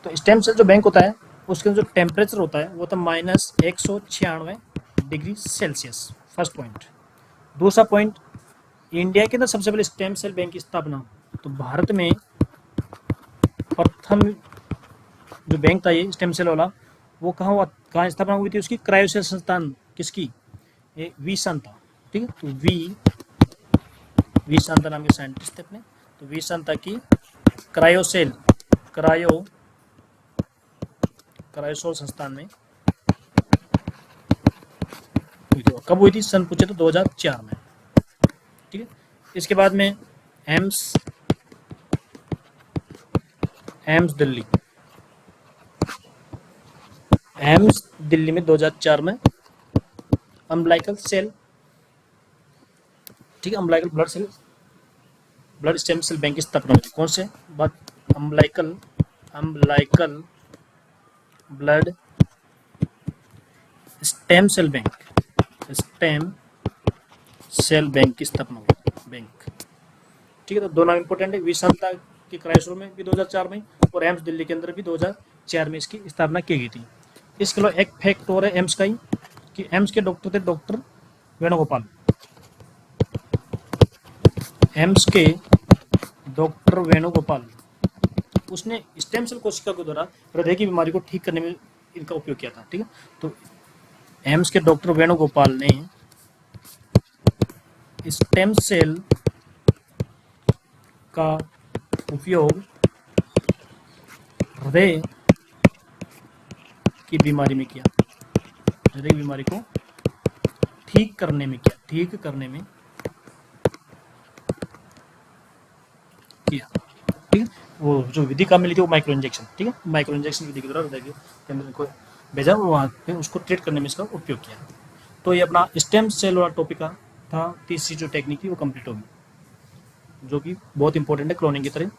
तो स्टेम सेल जो बैंक होता है उसके जो टेम्परेचर होता है वो होता है -196 डिग्री सेल्सियस, फर्स्ट पॉइंट। दूसरा पॉइंट, इंडिया के अंदर सबसे पहले स्टेम सेल बैंक की स्थापना, तो भारत में प्रथम जो बैंक था ये स्टेम सेल वाला, वो कहाँ स्थापना हुई थी उसकी? क्रायोसेल संस्थान, किसकी? ये वी सांता, ठीक है। तो वी सांता नाम के साइंटिस्ट थे अपने, तो वी सांता की क्रायोसेल संस्थान में हुई थी। कब हुई थी? सन पूछे तो 2004 में, ठीक है। इसके बाद में एम्स दिल्ली में 2004 में अम्बिलाइकल सेल, ठीक है, अम्बिलाइकल ब्लड स्टेम सेल बैंक की स्थापना हुई। कौन से बात? अम्बिलाइकल ब्लड स्टेम सेल बैंक की स्थापना हुई, बैंक, ठीक है। तो दो नाम इंपॉर्टेंट है, वी सांता के क्रायोसेल में भी 2004 में, और एम्स दिल्ली के अंदर भी 2004 में इसकी स्थापना की गई थी। इसके अलावा एक फैक्ट और है एम्स का ही, कि एम्स के डॉक्टर थे डॉक्टर वेणुगोपाल। एम्स के डॉक्टर वेणुगोपाल, उसने स्टेम सेल कोशिका के द्वारा हृदय की बीमारी को ठीक करने में इनका उपयोग किया था, ठीक है। तो एम्स के डॉक्टर वेणुगोपाल ने स्टेम सेल का उपयोग हृदय की बीमारी में किया, हृदय की बीमारी को ठीक करने में किया, ठीक है। वो जो विधि काम मिली थी वो माइक्रो इंजेक्शन, ठीक है, माइक्रो इंजेक्शन विधि के द्वारा हृदय के अंदर को भेजा, वहाँ पे उसको ट्रीट करने में इसका उपयोग किया। तो ये अपना स्टेम सेल वाला टॉपिक का था, तीसरी जो टेक्निक थी वो कंप्लीट होगी, जो कि बहुत इंपॉर्टेंट है, क्लोनिंग की तरह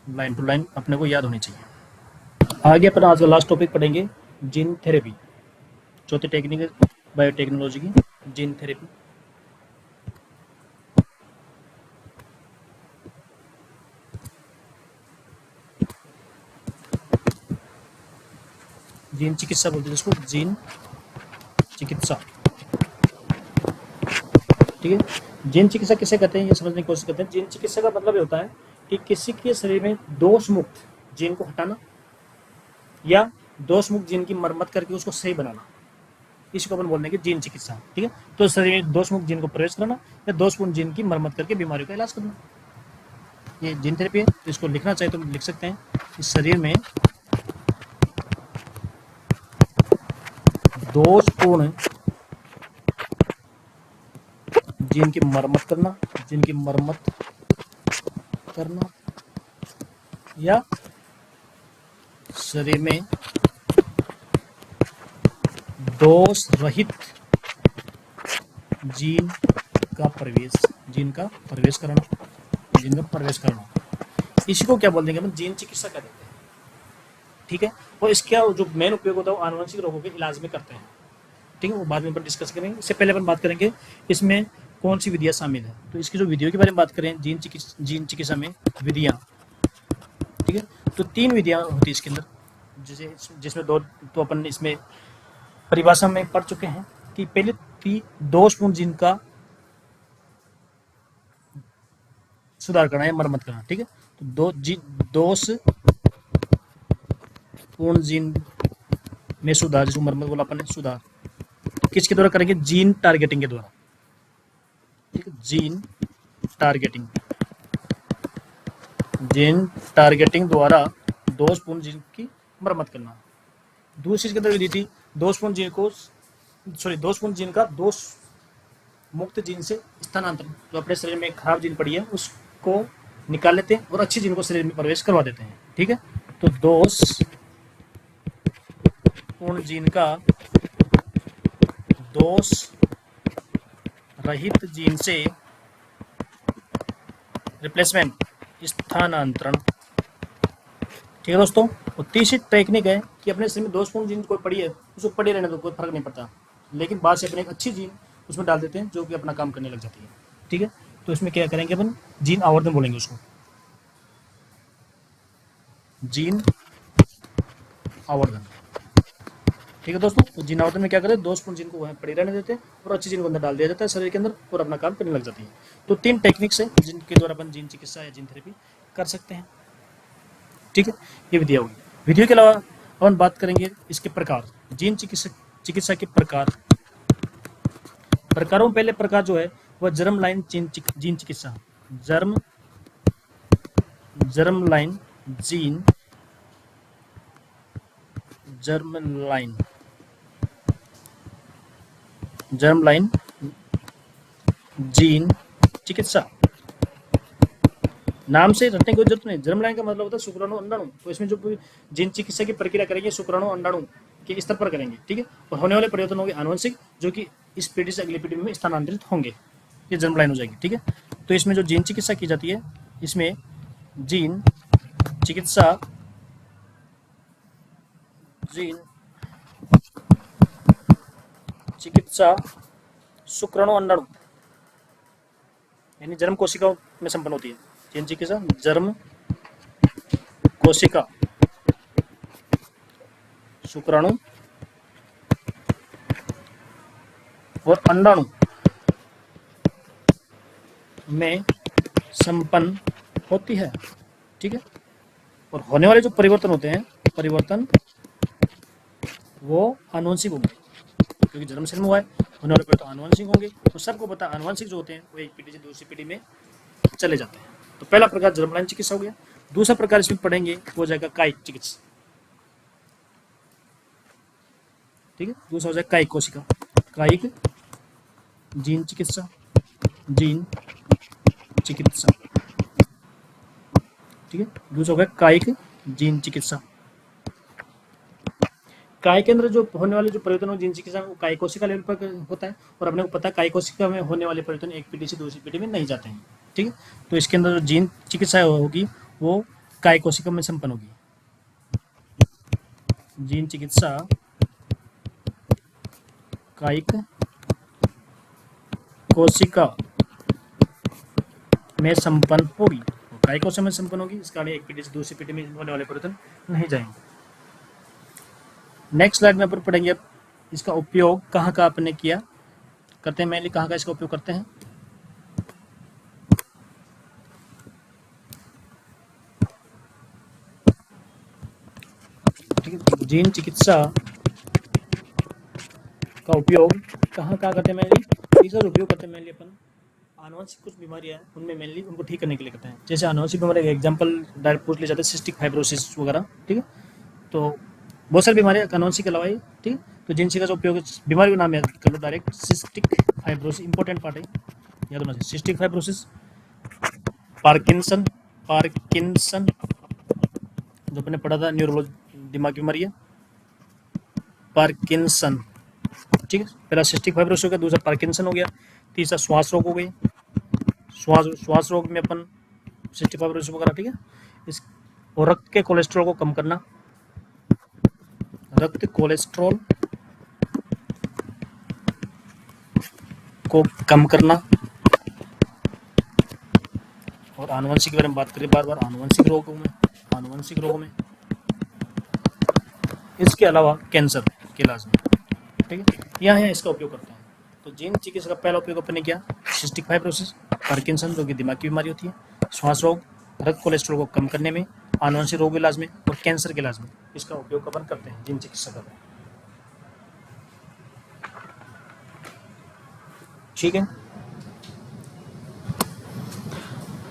लाइन टू लाइन अपने को याद होनी चाहिए। आगे अपन आज का लास्ट टॉपिक पढ़ेंगे जीन थेरेपी, चौथी टेक्निक है बायोटेक्नोलॉजी की, जीन थेरेपी। जीन चिकित्सा बोलते हैं जिसको, जीन चिकित्सा, ठीक है। जीन चिकित्सा किसे कहते हैं ये समझने की कोशिश करते हैं। जीन चिकित्सा का मतलब ये होता है कि किसी के शरीर में दोष मुक्त जीन को हटाना या दोष मुक्त जीन की मरम्मत करके उसको सही बनाना, इसी को अपन बोलने की जीन चिकित्सा, ठीक है। तो शरीर में दोष मुक्त जीन को प्रवेश करना या दोषपूर्ण जीन की मरम्मत करके बीमारियों का इलाज करना, ये जीन थेरेपी है। तो इसको लिखना चाहिए तो लिख सकते हैं, इस शरीर में दोषपूर्ण जीन की मरम्मत करना या शरीर में दोष रहित जीन का प्रवेश करना, इसी को क्या बोल देंगे हम? जीन चिकित्सा कहते हैं, ठीक है। और इसका जो मेन उपयोग होता है वो आनुवंशिक रोगों के इलाज में करते हैं, ठीक है। वो बाद में अपन डिस्कस करेंगे। इससे पहले अपन बात करेंगे इसमें कौन सी विधियां शामिल है। तो इसकी जो विधियों के बारे में बात करें, जीन चिकित्सा में विधियां, ठीक है। तो 3 विधियां होती है इसके अंदर, जिसमें 2 तो अपन इसमें परिभाषा में पढ़ चुके हैं कि पहले थी दोषपूर्ण जीन का सुधार करना या मरम्मत करना, ठीक है। तो दोषपूर्ण जीन में सुधार, जिसको मरम्मत बोला अपन ने, सुधार किसके द्वारा करेंगे? जीन टारगेटिंग के द्वारा, ठीक है। जीन टारगेटिंग द्वारा दोषपूर्ण जीन की मरम्मत करना। दूसरी इसके अंदर विधि थी दोषपूर्ण जीन का दोष मुक्त जीन से स्थानांतरण, जो अपने शरीर में खराब जीन पड़ी है उसको निकाल लेते हैं और अच्छी जीन को शरीर में प्रवेश करवा देते हैं, ठीक है। तो दोषपूर्ण जीन का दोष रहित जीन से रिप्लेसमेंट, स्थानांतरण ठीक है दोस्तों। और तीसरी टेक्निक है कि अपने शरीर में दोषपूर्ण जीन कोई पड़ी है उसको पड़ी रहने दो, कोई फर्क नहीं पड़ता, लेकिन बाद से अपने एक अच्छी जीन उसमें डाल देते हैं जो कि अपना काम करने लग जाती है। ठीक है, तो इसमें क्या करेंगे अपन, जीन आवर्धन बोलेंगे उसको, जीन आवर्धन। ठीक है दोस्तों, तो जीन आवर्धन में क्या करें, दोषपूर्ण जीन को वहाँ पड़ी रहने देते हैं और अच्छी जीन को अंदर डाल दिया जाता है शरीर के अंदर और अपना काम करने लग जाती है। तो 3 टेक्निक्स है जिनके द्वारा अपन जीन चिकित्सा या जीन थेरेपी कर सकते हैं। ठीक है, ये विधियाँ होगी। विधियों के अलावा अपन बात करेंगे इसके प्रकार, जीन चिकित्सा के प्रकार। प्रकारों में पहले प्रकार जो है वह जर्म लाइन जीन चिकित्सा, germ line gene germ line gene चिकित्सा। नाम से रटने की जरूरत नहीं, जर्म लाइन का मतलब होता है शुक्राणु अंडाणु। तो इसमें जो जीन चिकित्सा की प्रक्रिया करेंगे शुक्राणु अंडाणु के स्तर पर करेंगे। ठीक है, और होने वाले परिवर्तन होंगे आनुवंशिक, जो कि इस पीढ़ी से अगली पीढ़ी में स्थानांतरित होंगे, ये जर्म लाइन हो जाएगी। ठीक है, तो इसमें जो जीन चिकित्सा की जाती है, इसमें जीन चिकित्सा शुक्राणु अंडाणु यानी जर्म कोशिकाओं में संपन्न होती है। जीन चिकित्सा जर्म कोशिका शुक्राणु और अंडाणु में संपन्न होती है। ठीक है, और होने वाले जो परिवर्तन होते हैं, परिवर्तन वो आनुवंशिक होंगे, क्योंकि जन्म से हुआ है, होने वाले परिवर्तन आनुवंशिक होंगे। तो सबको पता आनुवंशिक जो होते हैं वो एक पीढ़ी से दूसरी पीढ़ी में चले जाते हैं। तो पहला प्रकार जर्मलाइन चिकित्सा हो गया। दूसरा प्रकार इसमें पढ़ेंगे वो हो जाएगा कायिक चिकित्सा। ठीक है, दूसरा हो जाएगा कायिक कोशिका, कायिक जीन चिकित्सा, जीन चिकित्सा। ठीक है, दूसरा हो गया कायिक जीन चिकित्सा। काय के अंदर जो होने वाले जो परिवर्तन जीन चिकित्सा वो काय कोशिका लेवल पर होता है, और अपने को पता है काय कोशिका में होने वाले परिवर्तन एक पीढ़ी से दूसरी पीढ़ी में नहीं जाते हैं। ठीक है, तो इसके अंदर जो जीन चिकित्सा होगी वो काय कोशिका में संपन्न होगी। जीन चिकित्सा कायिक कोशिका में संपन्न होगी, काय कोशिका में संपन्न होगी, इस कारण एक पीढ़ी से दूसरी पीढ़ी में होने वाले परिवर्तन नहीं जाएंगे। नेक्स्ट स्लाइड में अपन पढ़ेंगे इसका उपयोग कहाँ कहाँ अपने किया करते हैं, मेनली कहाँ कहाँ इसका उपयोग करते हैं। ठीक है, जीन चिकित्सा का उपयोग कहाँ कहाँ करते हैं, मेनली इसका उपयोग करते हैं मेनली अपन आनुवंशिक कुछ बीमारियां हैं उनमें मेनली उनको ठीक करने के लिए करते हैं। जैसे आनुवंशिक बीमारी का एग्जाम्पल डायरेक्ट पूछ ले जाते हैं, सिस्टिक फाइब्रोसिस वगैरह। ठीक है, तो बहुत सारी बीमारियां आनुवंशिक के अलावा ही। ठीक है, तो जिन चिकित्सा का उपयोग बीमारी का नाम याद कर लो direct, cystic fibrosis important part है, याद होना चाहिए। सिस्टिक फाइब्रोसिस, पार्किंसन जो अपने पढ़ा था न्यूरोलॉजी दिमाग की बीमारी है, पार्किंसन। ठीक है, पहला सिस्टिक फाइब्रोसिस हो गया, दूसरा पार्किंसन हो गया, तीसरा श्वास रोग हो गई, श्वास रोग में अपन सिस्टिक फाइब्रोसिस वगैरह। ठीक है, इस और रक्त के कोलेस्ट्रॉल को कम करना, रक्त कोलेस्ट्रॉल को कम करना। और आनुवंशिक के बारे में बात करें बार बार, आनुवंशिक रोगों में इसके अलावा कैंसर के इलाज में। ठीक है, यहाँ इसका उपयोग करते हैं। तो जीन चिकित्सा का पहला उपयोग अपने किया सिस्टिक फाइब्रोसिस, पार्किंसन जो कि दिमाग की बीमारी होती है, श्वास रोग, रक्त कोलेस्ट्रॉल को कम करने में, आनुवंशिक रोग के इलाज में और कैंसर के इलाज में इसका उपयोग अपन करते हैं जीन चिकित्सा का। ठीक है,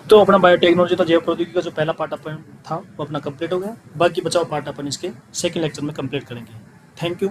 तो अपना बायोटेक्नोलॉजी था, जैव प्रौद्योगिकी का जो पहला पार्ट अपन था वो अपना कंप्लीट हो गया। बाकी बचाव पार्ट अपन इसके सेकंड लेक्चर में कंप्लीट करेंगे। Thank you.